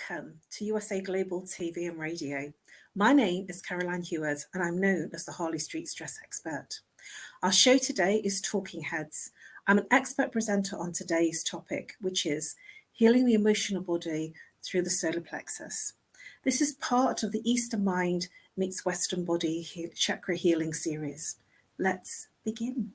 Welcome to USA Global TV and Radio. My name is Caroline Heward and I'm known as the Harley Street Stress Expert. Our show today is Talking Heads. I'm an expert presenter on today's topic, which is healing the emotional body through the solar plexus. This is part of the Eastern Mind meets Western Body Chakra Healing series. Let's begin.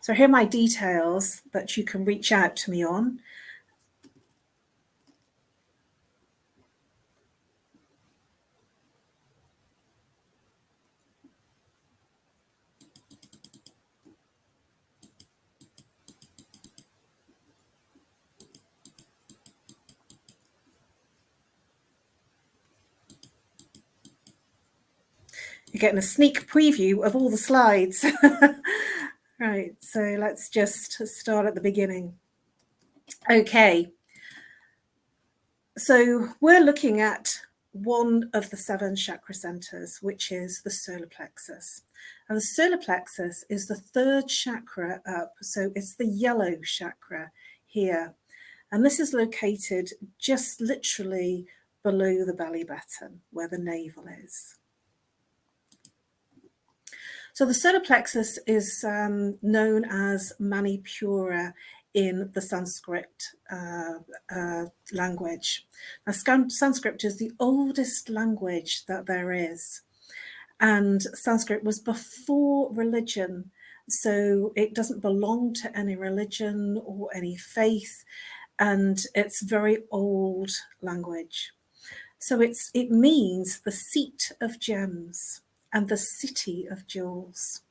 So here are my details that you can reach out to me on. You're getting a sneak preview of all the slides. Right, so let's just start at the beginning. Okay, so we're looking at one of the 7 chakra centers, which is the solar plexus. And the solar plexus is the 3rd chakra up, so it's the yellow chakra here. And this is located just literally below the belly button, where the navel is. So the solar plexus is known as Manipura in the Sanskrit language. Now, Sanskrit is the oldest language that there is. And Sanskrit was before religion, so it doesn't belong to any religion or any faith, and it's very old language. So it means the seat of gems and the city of jewels.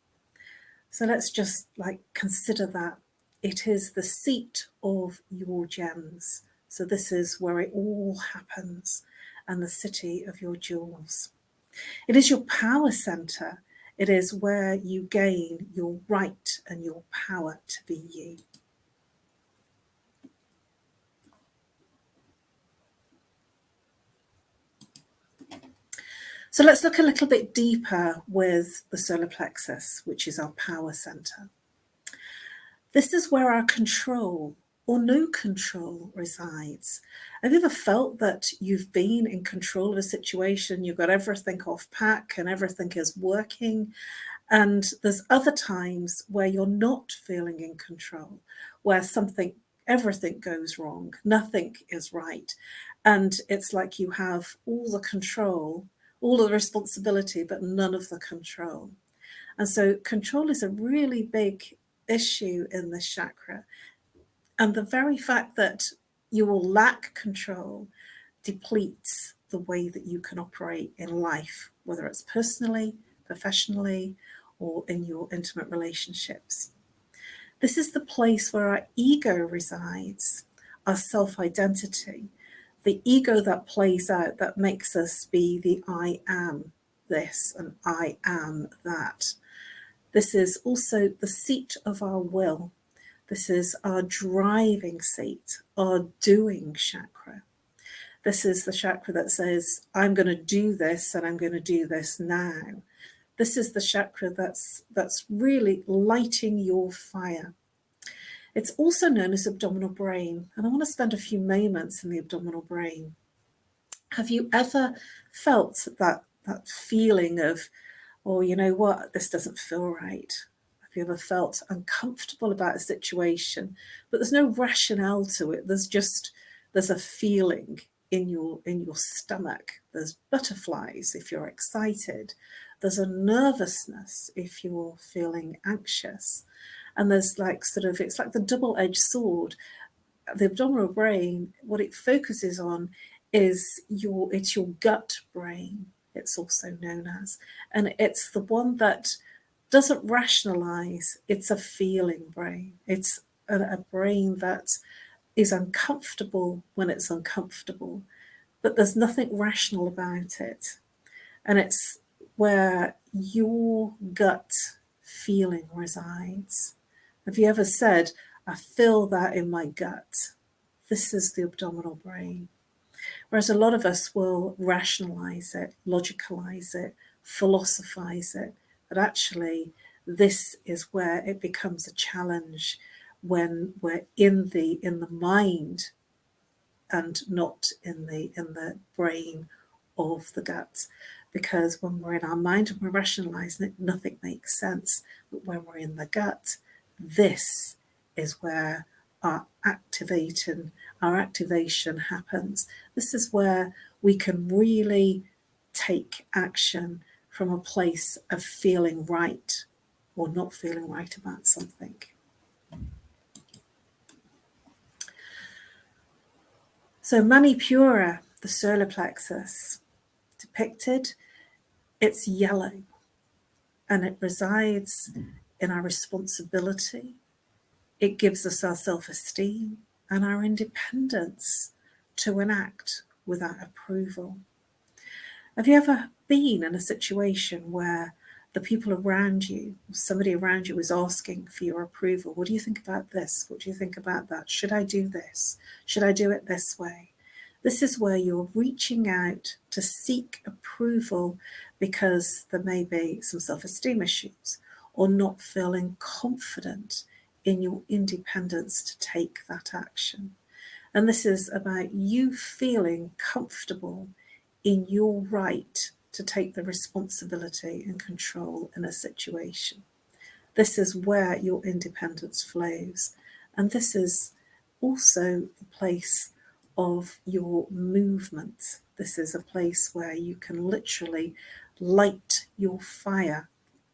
So let's just consider that. It is the seat of your gems. So this is where it all happens, and the city of your jewels. It is your power center. It is where you gain your right and your power to be you. So let's look a little bit deeper with the solar plexus, which is our power center. This is where our control or no control resides. Have you ever felt that you've been in control of a situation, you've got everything off pack and everything is working, and there's other times where you're not feeling in control, where everything goes wrong, nothing is right, and it's like you have all the control, all of the responsibility, but none of the control. And so control is a really big issue in this chakra. And the very fact that you will lack control depletes the way that you can operate in life, whether it's personally, professionally, or in your intimate relationships. This is the place where our ego resides, our self-identity, the ego that plays out, that makes us be the I am this and I am that. This is also the seat of our will. This is our driving seat, our doing chakra. This is the chakra that says, I'm going to do this and I'm going to do this now. This is the chakra that's really lighting your fire. It's also known as abdominal brain, and I want to spend a few moments in the abdominal brain. Have you ever felt that feeling of, oh, you know what, this doesn't feel right? Have you ever felt uncomfortable about a situation, but there's no rationale to it? There's a feeling in your stomach. There's butterflies if you're excited. There's a nervousness if you're feeling anxious. And there's it's like the double-edged sword. The abdominal brain, what it focuses on is it's your gut brain, it's also known as. And it's the one that doesn't rationalize. It's a feeling brain. It's a brain that is uncomfortable when it's uncomfortable, but there's nothing rational about it. And it's where your gut feeling resides. Have you ever said, I feel that in my gut? This is the abdominal brain. Whereas a lot of us will rationalize it, logicalize it, philosophize it, but actually this is where it becomes a challenge, when we're in the mind and not in the brain of the gut. Because when we're in our mind and we're rationalizing it, nothing makes sense. But when we're in the gut, this is where our activation happens. This is where we can really take action from a place of feeling right or not feeling right about something. So Manipura, the solar plexus, depicted, it's yellow, and it resides in our responsibility. It gives us our self-esteem and our independence to enact without approval. Have you ever been in a situation where the people around you, somebody around you, is asking for your approval? What do you think about this? What do you think about that? Should I do this? Should I do it this way? This is where you're reaching out to seek approval because there may be some self-esteem issues or not feeling confident in your independence to take that action. And this is about you feeling comfortable in your right to take the responsibility and control in a situation. This is where your independence flows. And this is also the place of your movement. This is a place where you can literally light your fire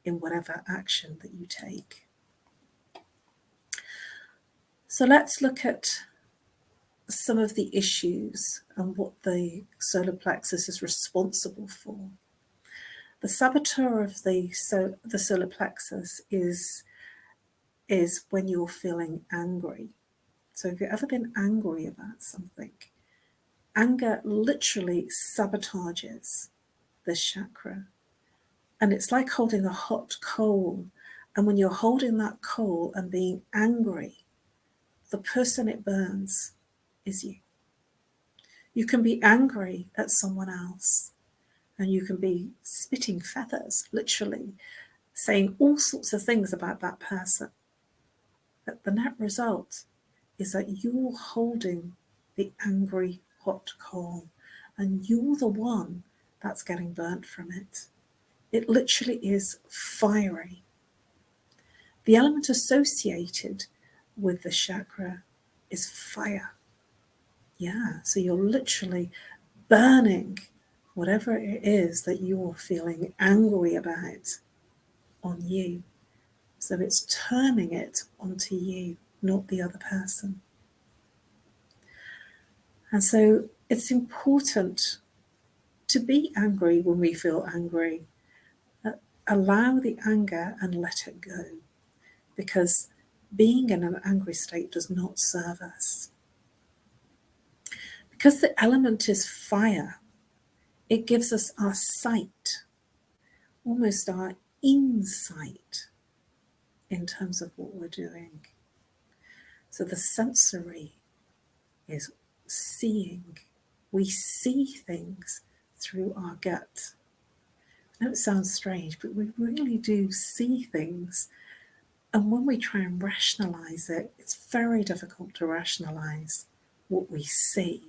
in whatever action that you take. So let's look at some of the issues and what the solar plexus is responsible for. The saboteur of the solar plexus is when you're feeling angry. So have you ever been angry about something? Anger literally sabotages this chakra. And it's like holding a hot coal. And when you're holding that coal and being angry, the person it burns is you. You can be angry at someone else, and you can be spitting feathers, literally, saying all sorts of things about that person. But the net result is that you're holding the angry hot coal, and you're the one that's getting burnt from it. It literally is fiery. The element associated with the chakra is fire. Yeah, so you're literally burning whatever it is that you're feeling angry about on you. So it's turning it onto you, not the other person. And so it's important to be angry when we feel angry. Allow the anger and let it go, because being in an angry state does not serve us. Because the element is fire, it gives us our sight, almost our insight in terms of what we're doing. So the sensory is seeing. We see things through our gut. I know it sounds strange, but we really do see things. And when we try and rationalize it, it's very difficult to rationalize what we see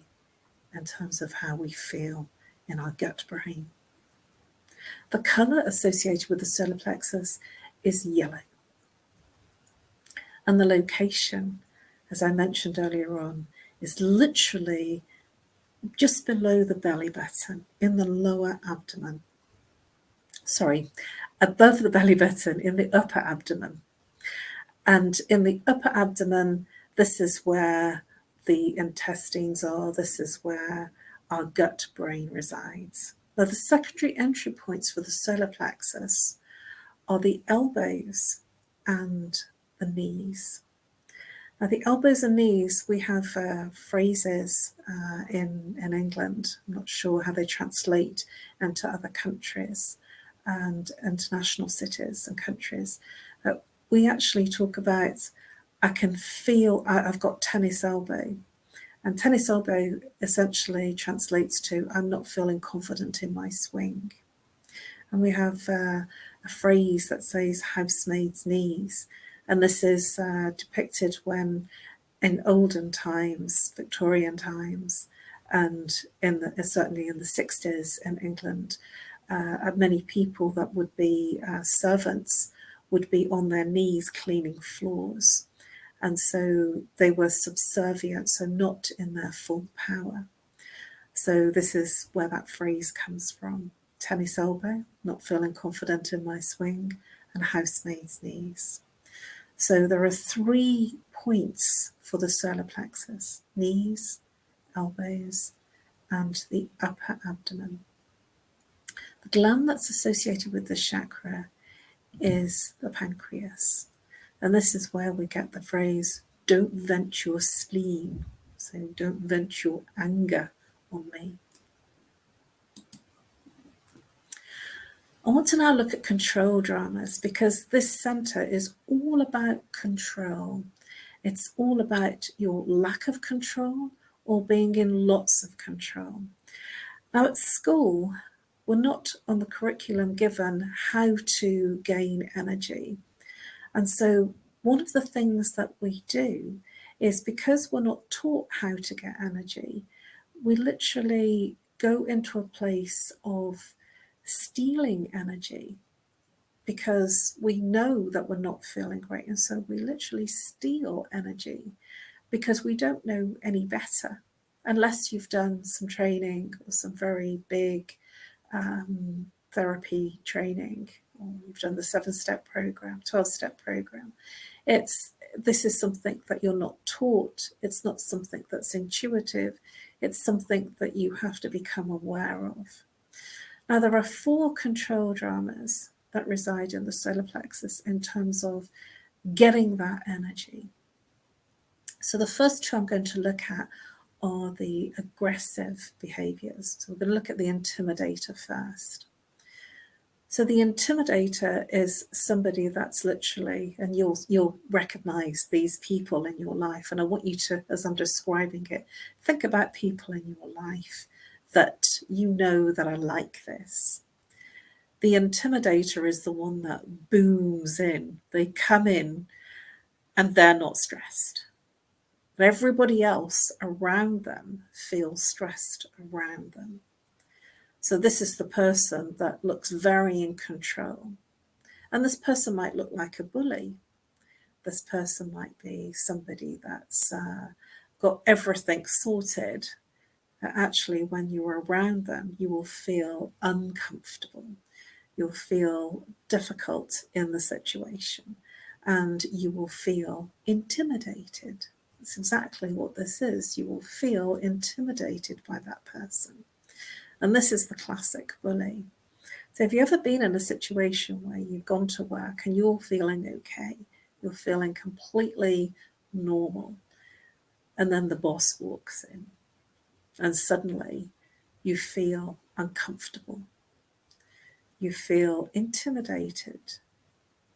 in terms of how we feel in our gut brain. The color associated with the solar plexus is yellow. And the location, as I mentioned earlier on, is literally just below the belly button, in the lower abdomen. Sorry, above the belly button, in the upper abdomen. And in the upper abdomen, this is where the intestines are. This is where our gut brain resides. Now, the secondary entry points for the solar plexus are the elbows and the knees. Now, the elbows and knees, we have phrases in England. I'm not sure how they translate into other countries and international cities and countries. We actually talk about, I can feel, I've got tennis elbow. And tennis elbow essentially translates to, I'm not feeling confident in my swing. And we have a phrase that says housemaid's knees. And this is depicted when in olden times, Victorian times, and certainly in the 60s in England, many people that would be servants would be on their knees cleaning floors. And so they were subservient, so not in their full power. So this is where that phrase comes from. Tennis elbow, not feeling confident in my swing, and housemaid's knees. So there are 3 points for the solar plexus: knees, elbows, and the upper abdomen. The gland that's associated with this chakra is the pancreas. And this is where we get the phrase, don't vent your spleen. So don't vent your anger on me. I want to now look at control dramas, because this center is all about control. It's all about your lack of control or being in lots of control. Now at school, we're not on the curriculum given how to gain energy. And so one of the things that we do is, because we're not taught how to get energy, we literally go into a place of stealing energy, because we know that we're not feeling great. And so we literally steal energy because we don't know any better, unless you've done some training or some very big therapy training, or you've done the 7-step program, 12-step program. This is something that you're not taught. It's not something that's intuitive. It's something that you have to become aware of. Now, there are 4 control dramas that reside in the solar plexus in terms of getting that energy. So the first 2 I'm going to look at are the aggressive behaviors. So we're going to look at the intimidator first. So the intimidator is somebody that's literally, and you'll recognize these people in your life. And I want you to, as I'm describing it, think about people in your life that you know that are like this. The intimidator is the one that booms in. They come in and they're not stressed. But everybody else around them feels stressed around them. So this is the person that looks very in control. And this person might look like a bully. This person might be somebody that's got everything sorted. Actually, when you're around them, you will feel uncomfortable. You'll feel difficult in the situation, and you will feel intimidated. That's exactly what this is. You will feel intimidated by that person. And this is the classic bully. So have you ever been in a situation where you've gone to work and you're feeling okay, you're feeling completely normal, and then the boss walks in and suddenly you feel uncomfortable, you feel intimidated,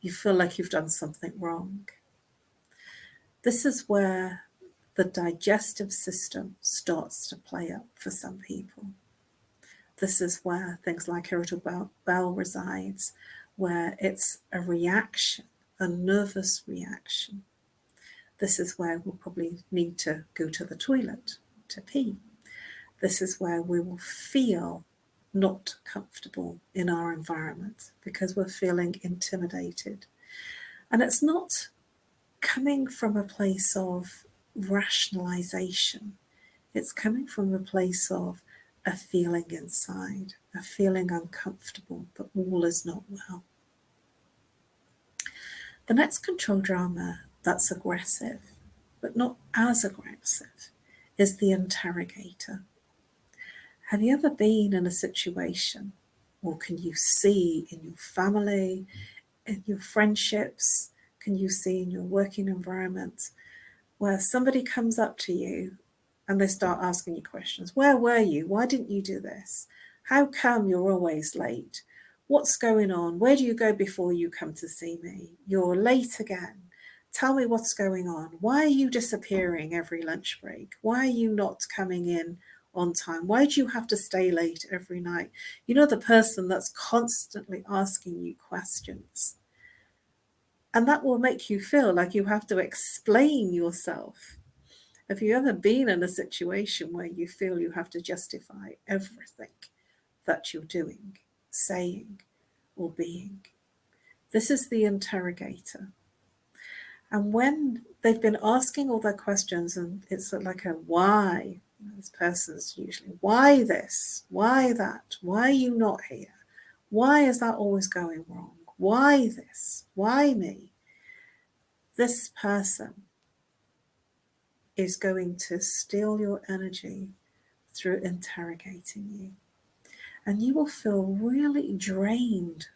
you feel like you've done something wrong? This is where the digestive system starts to play up for some people. This is where things like irritable bowel resides, where it's a reaction, a nervous reaction. This is where we'll probably need to go to the toilet to pee. This is where we will feel not comfortable in our environment because we're feeling intimidated. And it's not coming from a place of rationalization. It's coming from a place of a feeling inside, a feeling uncomfortable, that all is not well. The next control drama that's aggressive, but not as aggressive, is the interrogator. Have you ever been in a situation, or can you see in your family, in your friendships, can you see in your working environment, where somebody comes up to you and they start asking you questions? Where were you? Why didn't you do this? How come you're always late? What's going on? Where do you go before you come to see me? You're late again. Tell me what's going on. Why are you disappearing every lunch break? Why are you not coming in on time? Why do you have to stay late every night? You know, the person that's constantly asking you questions. And that will make you feel like you have to explain yourself. Have you ever been in a situation where you feel you have to justify everything that you're doing, saying, or being? This is the interrogator. And when they've been asking all their questions, and it's like a why, this person's usually, why this? Why that? Why are you not here? Why is that always going wrong? Why this? Why me? This person is going to steal your energy through interrogating you. And you will feel really drained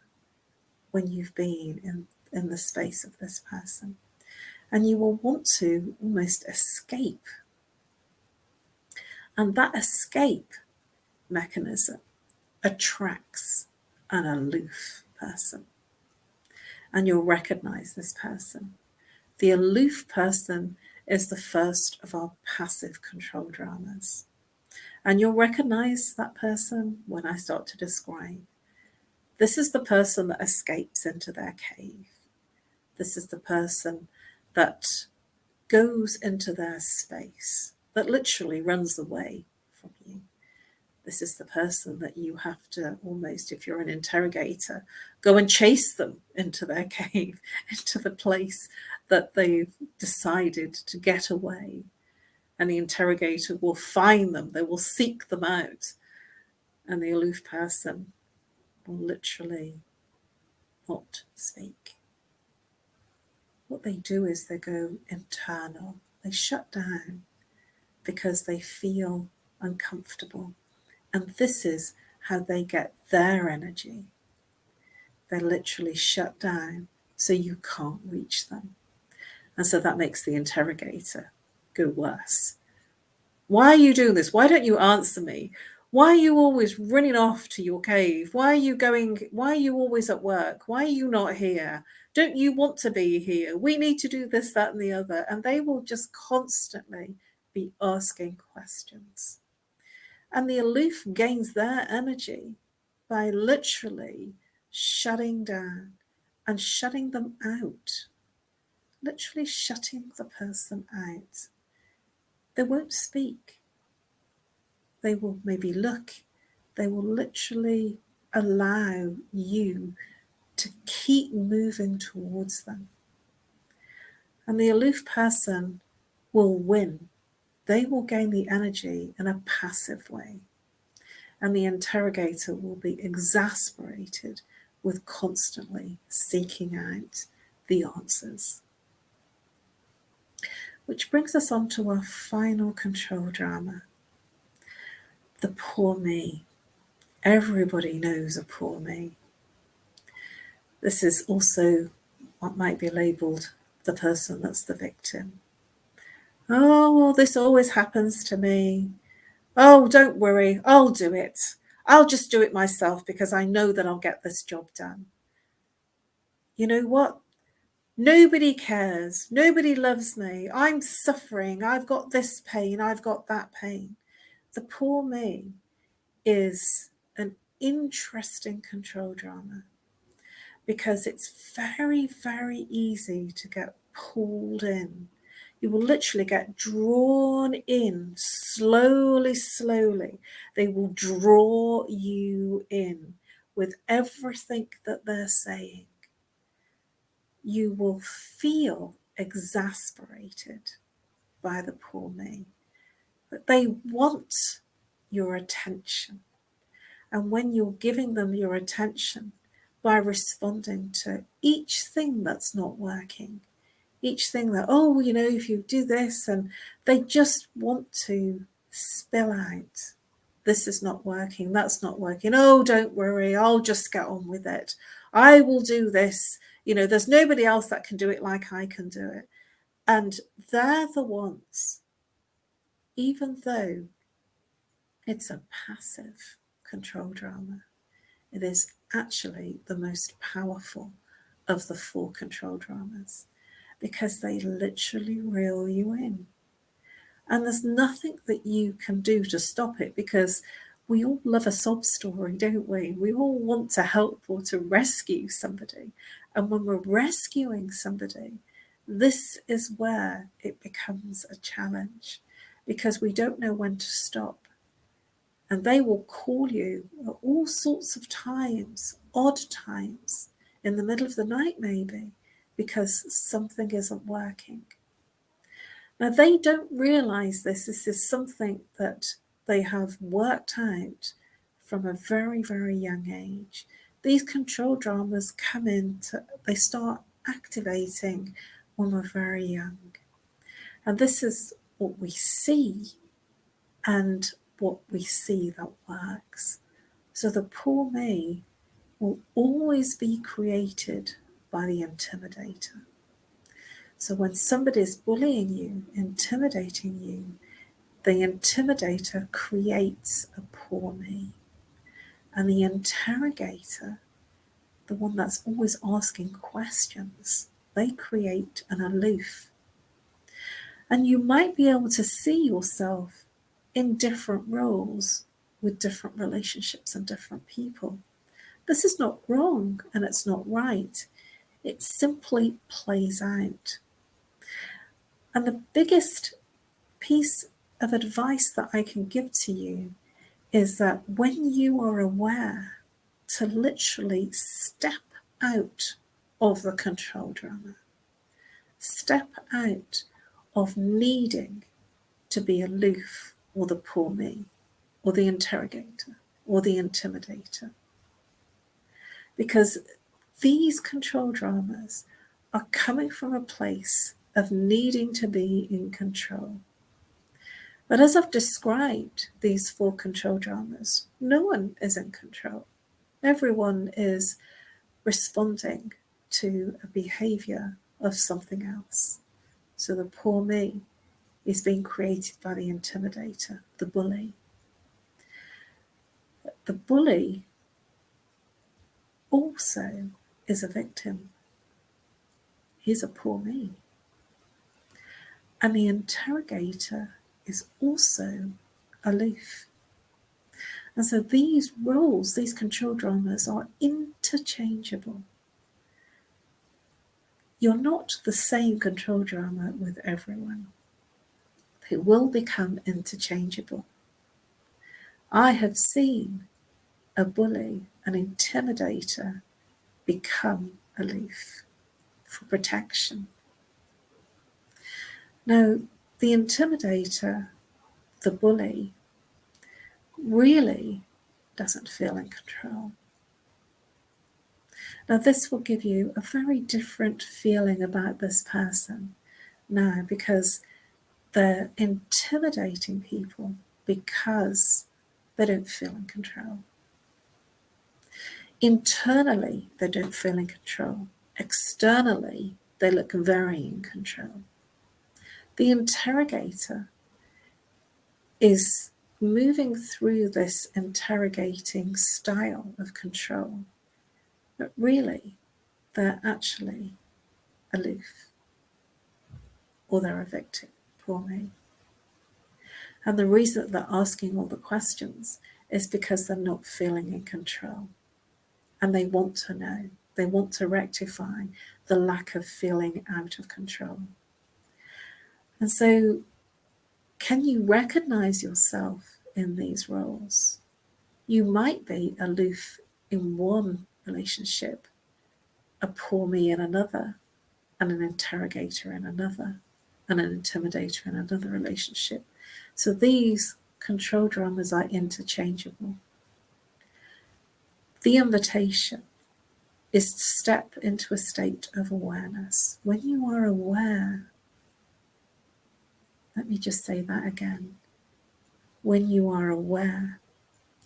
when you've been in the space of this person. And you will want to almost escape. And that escape mechanism attracts an aloof person. And you'll recognize this person. The aloof person is the first of our passive control dramas. And you'll recognize that person when I start to describe. This is the person that escapes into their cave. This is the person that goes into their space, that literally runs away from you. This is the person that you have to almost, if you're an interrogator, go and chase them into their cave, into the place that they've decided to get away. And the interrogator will find them, they will seek them out. And the aloof person will literally not speak. What they do is they go internal. They shut down because they feel uncomfortable. And this is how they get their energy. They're literally shut down so you can't reach them. And so that makes the interrogator go worse. Why are you doing this? Why don't you answer me? Why are you always running off to your cave? Why are you always at work? Why are you not here? Don't you want to be here? We need to do this, that, and the other. And they will just constantly be asking questions. And the aloof gains their energy by literally shutting down and shutting them out. Literally shutting the person out. They won't speak. They will maybe look. They will literally allow you to keep moving towards them. And the aloof person will win. They will gain the energy in a passive way. And the interrogator will be exasperated with constantly seeking out the answers. Which brings us on to our final control drama, the poor me. Everybody knows a poor me. This is also what might be labelled the person that's the victim. Oh, well, this always happens to me. Oh, don't worry, I'll do it. I'll just do it myself because I know that I'll get this job done. You know what? Nobody cares. Nobody loves me. I'm suffering. I've got this pain. I've got that pain. The poor me is an interesting control drama because it's very, very easy to get pulled in. You will literally get drawn in slowly, slowly. They will draw you in with everything that they're saying. You will feel exasperated by the poor me, but they want your attention. And when you're giving them your attention by responding to each thing that's not working, each thing that, oh, you know, if you do this, and they just want to spill out, this is not working, that's not working. Oh, don't worry, I'll just get on with it. I will do this. You know, there's nobody else that can do it like I can do it. And they're the ones, even though it's a passive control drama, it is actually the most powerful of the 4 control dramas because they literally reel you in. And there's nothing that you can do to stop it because we all love a sob story, don't we? We all want to help or to rescue somebody. And when we're rescuing somebody, this is where it becomes a challenge, because we don't know when to stop. And they will call you at all sorts of times, odd times, in the middle of the night maybe, because something isn't working. Now, they don't realize this. This is something that they have worked out from a very, very young age. These control dramas they start activating when we're very young. And this is what we see and what we see that works. So the poor me will always be created by the intimidator. So when somebody is bullying you, intimidating you, the intimidator creates a poor me. And the interrogator, the one that's always asking questions, they create an aloof. And you might be able to see yourself in different roles with different relationships and different people. This is not wrong and it's not right. It simply plays out. And the biggest piece of advice that I can give to you is that when you are aware to literally step out of the control drama, step out of needing to be aloof or the poor me or the interrogator or the intimidator. Because these control dramas are coming from a place of needing to be in control. But as I've described these 4 control dramas, no one is in control. Everyone is responding to a behaviour of something else. So the poor me is being created by the intimidator, the bully. The bully also is a victim. He's a poor me. And the interrogator is also aloof. And so these roles, these control dramas are interchangeable. You're not the same control drama with everyone. They will become interchangeable. I have seen a bully, an intimidator, become aloof for protection. Now, the intimidator, the bully, really doesn't feel in control. Now, this will give you a very different feeling about this person now, because they're intimidating people because they don't feel in control. Internally, they don't feel in control. Externally, they look very in control. The interrogator is moving through this interrogating style of control, but really, they're actually aloof, or they're a victim, poor me. And the reason that they're asking all the questions is because they're not feeling in control. And they want to know. They want to rectify the lack of feeling out of control. And so, can you recognize yourself in these roles? You might be aloof in one relationship, a poor me in another, and an interrogator in another, and an intimidator in another relationship. So these control dramas are interchangeable. The invitation is to step into a state of awareness. When you are aware, let me just say that again. When you are aware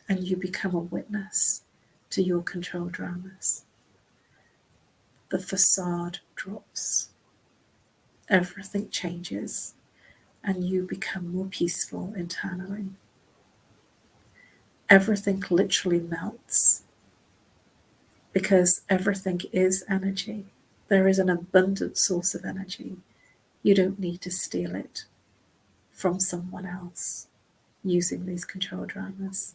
and you become a witness to your control dramas, the facade drops. Everything changes and you become more peaceful internally. Everything literally melts because everything is energy. There is an abundant source of energy. You don't need to steal it from someone else using these control dramas.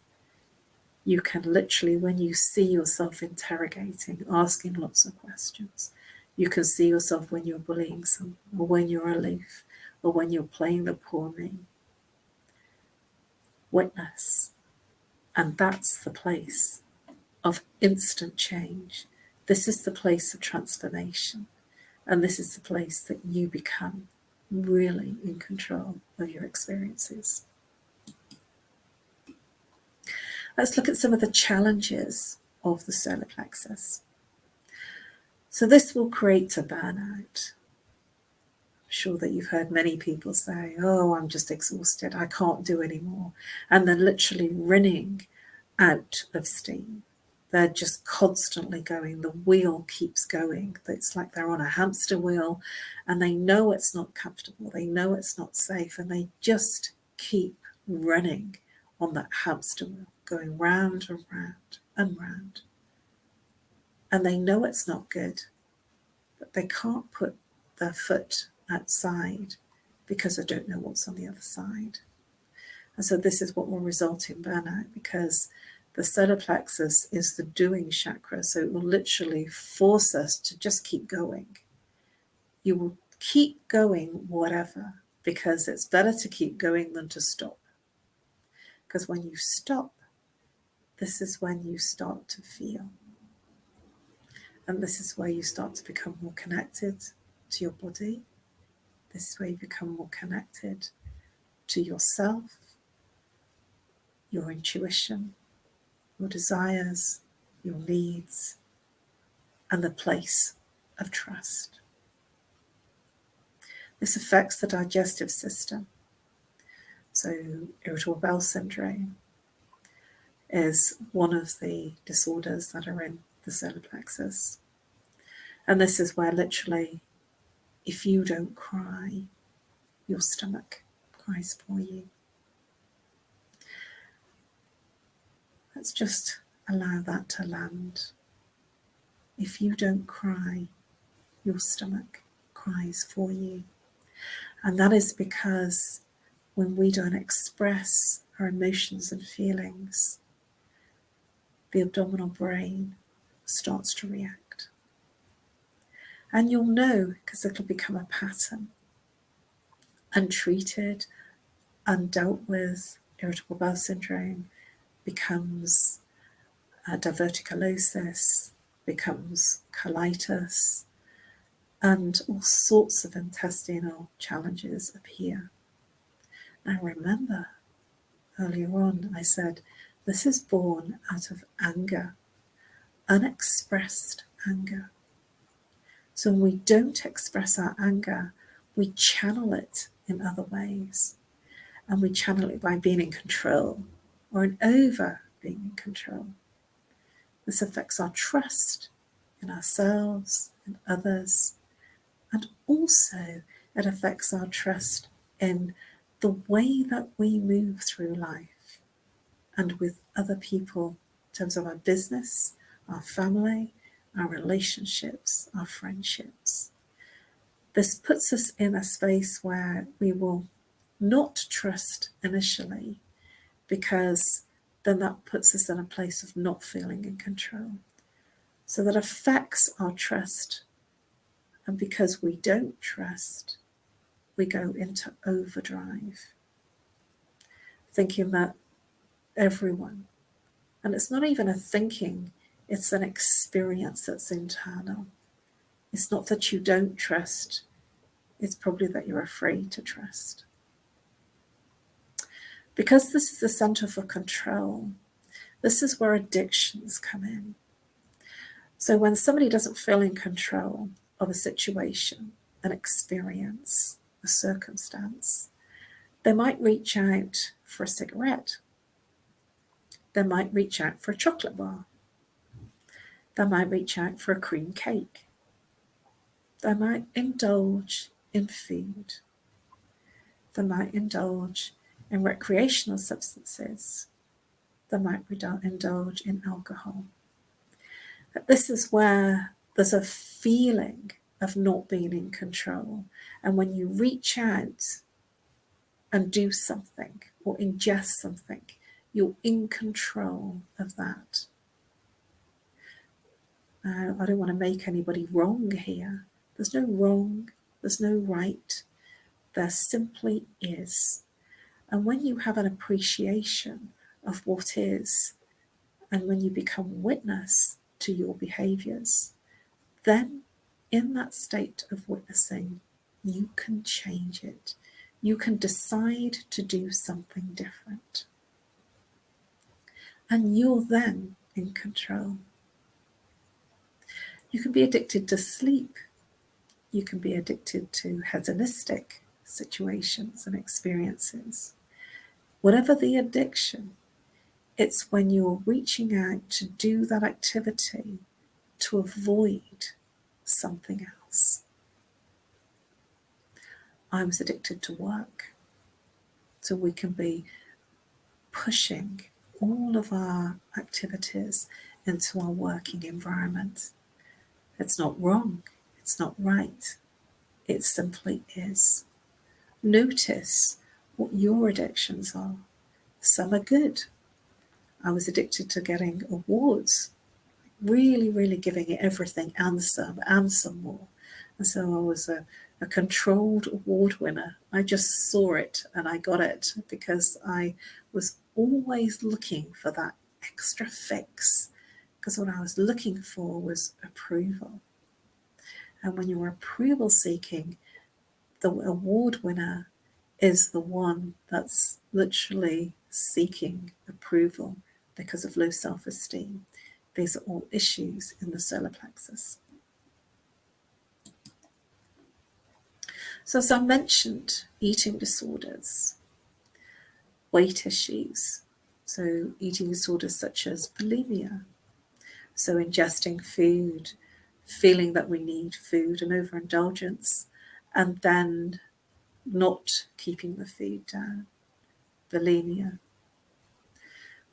You can literally, when you see yourself interrogating, asking lots of questions, you can see yourself when you're bullying someone, or when you're aloof, or when you're playing the poor me. Witness. And that's the place of instant change. This is the place of transformation. And this is the place that you become really in control of your experiences. Let's look at some of the challenges of the solar plexus. So this will create a burnout. I'm sure that you've heard many people say, oh, I'm just exhausted, I can't do anymore. And they're literally running out of steam. They're just constantly going. The wheel keeps going. It's like they're on a hamster wheel, and they know it's not comfortable. They know it's not safe, and they just keep running on that hamster wheel, going round and round and round. And they know it's not good, but they can't put their foot outside because they don't know what's on the other side. And so this is what will result in burnout, because the solar plexus is the doing chakra, so it will literally force us to just keep going. You will keep going whatever, because it's better to keep going than to stop. Because when you stop, this is when you start to feel. And this is where you start to become more connected to your body. This is where you become more connected to yourself, your intuition, your desires, your needs, and the place of trust. This affects the digestive system. So irritable bowel syndrome is one of the disorders that are in the solar plexus. And this is where literally, if you don't cry, your stomach cries for you. Let's just allow that to land. If you don't cry, your stomach cries for you. And that is because when we don't express our emotions and feelings, the abdominal brain starts to react. And you'll know, because it'll become a pattern. Untreated, undealt with irritable bowel syndrome becomes diverticulosis, becomes colitis, and all sorts of intestinal challenges appear. Now remember, earlier on I said this is born out of anger, unexpressed anger. So when we don't express our anger, we channel it in other ways. And we channel it by being in control, or in over being in control. This affects our trust in ourselves, in others, and also it affects our trust in the way that we move through life and with other people in terms of our business, our family, our relationships, our friendships. This puts us in a space where we will not trust initially, because then that puts us in a place of not feeling in control. So that affects our trust. And because we don't trust, we go into overdrive, thinking that everyone, and it's not even a thinking, it's an experience that's internal. It's not that you don't trust, it's probably that you're afraid to trust. Because this is the center for control, this is where addictions come in. So when somebody doesn't feel in control of a situation, an experience, a circumstance, they might reach out for a cigarette. They might reach out for a chocolate bar. They might reach out for a cream cake. They might indulge in food. They might indulge in recreational substances. They might indulge in alcohol. But this is where there's a feeling of not being in control. And when you reach out and do something or ingest something, You're in control of that. I don't want to make anybody wrong here. There's no wrong, there's no right. There simply is. And when you have an appreciation of what is, and when you become witness to your behaviours, then in that state of witnessing, you can change it. You can decide to do something different. And you're then in control. You can be addicted to sleep. You can be addicted to hedonistic situations and experiences. Whatever the addiction, it's when you're reaching out to do that activity to avoid something else. I was addicted to work. So we can be pushing all of our activities into our working environment. It's not wrong. It's not right. It simply is. Notice what your addictions are. Some are good. I was addicted to getting awards, really, really giving it everything and some more. And so I was a controlled award winner. I just saw it and I got it because I was always looking for that extra fix, because what I was looking for was approval. And when you're approval seeking, the award winner is the one that's literally seeking approval because of low self-esteem. These are all issues in the solar plexus. So as I mentioned, eating disorders, weight issues, so eating disorders such as bulimia, so ingesting food, feeling that we need food and overindulgence, and then not keeping the food down, bulimia.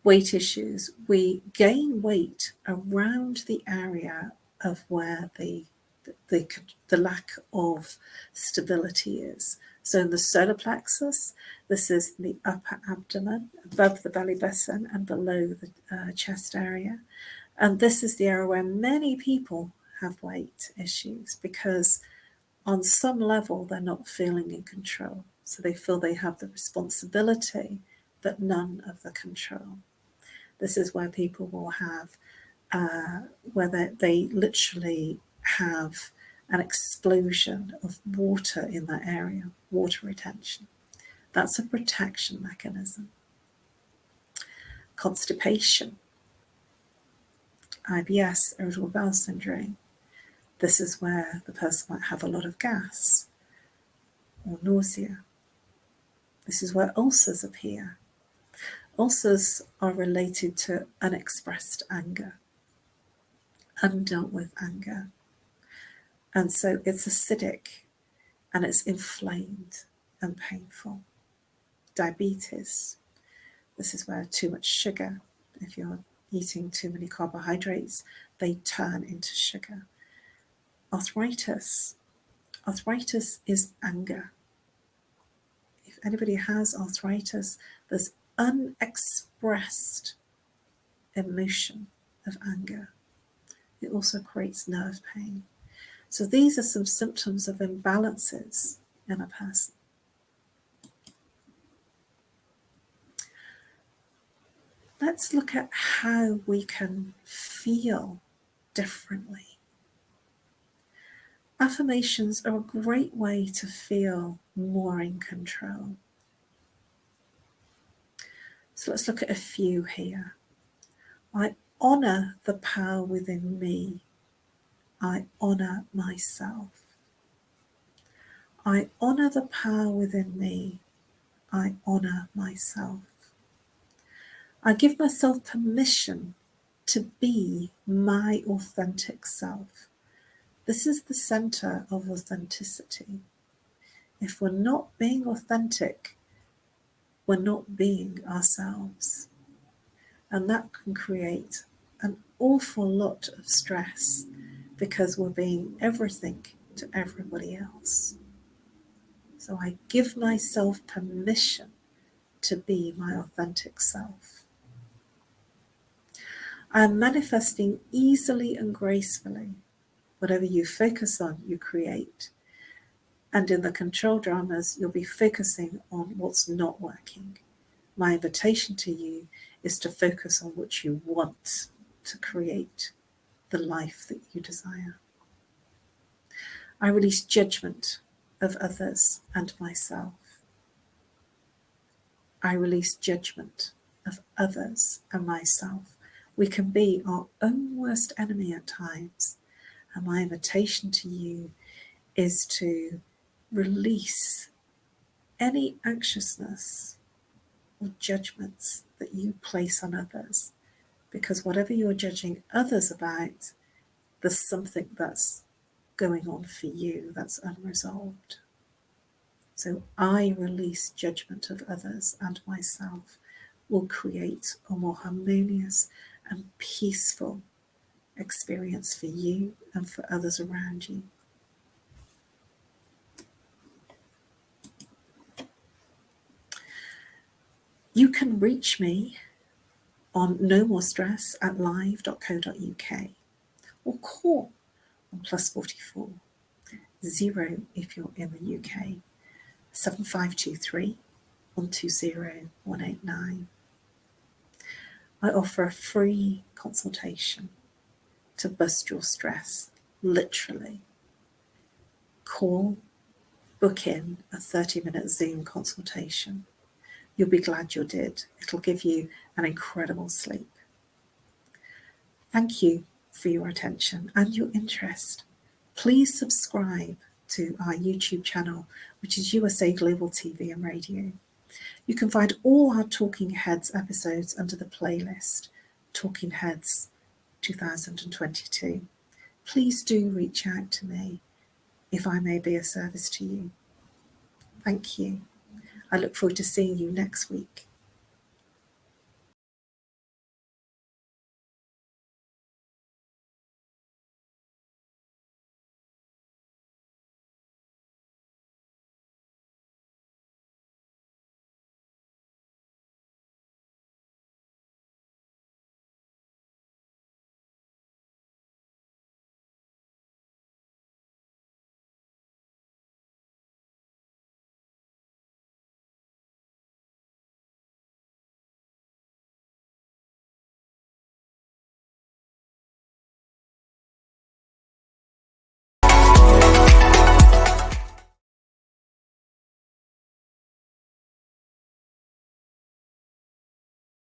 Weight issues, we gain weight around the area of where the lack of stability is. So in the solar plexus, this is the upper abdomen, above the belly button and below the chest area. And this is the area where many people have weight issues because on some level they're not feeling in control. So they feel they have the responsibility, but none of the control. This is where people will have, where they literally have an explosion of water in that area, water retention. That's a protection mechanism. Constipation, IBS, irritable bowel syndrome. This is where the person might have a lot of gas or nausea. This is where ulcers appear. Ulcers are related to unexpressed anger, undealt with anger. And so it's acidic and it's inflamed and painful. Diabetes. This is where too much sugar, if you're eating too many carbohydrates, they turn into sugar. Arthritis. Arthritis is anger. If anybody has arthritis, there's unexpressed emotion of anger. It also creates nerve pain. So these are some symptoms of imbalances in a person. Let's look at how we can feel differently. Affirmations are a great way to feel more in control. So let's look at a few here. I honour the power within me. I honour myself. I honour the power within me. I honour myself. I give myself permission to be my authentic self. This is the center of authenticity. If we're not being authentic, we're not being ourselves. And that can create an awful lot of stress because we're being everything to everybody else. So I give myself permission to be my authentic self. I am manifesting easily and gracefully. Whatever you focus on, you create. And in the control dramas, you'll be focusing on what's not working. My invitation to you is to focus on what you want to create the life that you desire. I release judgment of others and myself. I release judgment of others and myself. We can be our own worst enemy at times. And my invitation to you is to release any anxiousness or judgments that you place on others. Because whatever you're judging others about, there's something that's going on for you that's unresolved. So I release judgment of others and myself will create a more harmonious and peaceful experience for you and for others around you. You can reach me on nomorestress@live.co.uk or call on +44 0 if you're in the UK 7523 120 189. I offer a free consultation to bust your stress, literally. Call, book in a 30-minute Zoom consultation. You'll be glad you did. It'll give you an incredible sleep. Thank you for your attention and your interest. Please subscribe to our YouTube channel, which is USA Global TV and Radio. You can find all our Talking Heads episodes under the playlist Talking Heads 2022. Please do reach out to me if I may be of service to you. Thank you. I look forward to seeing you next week.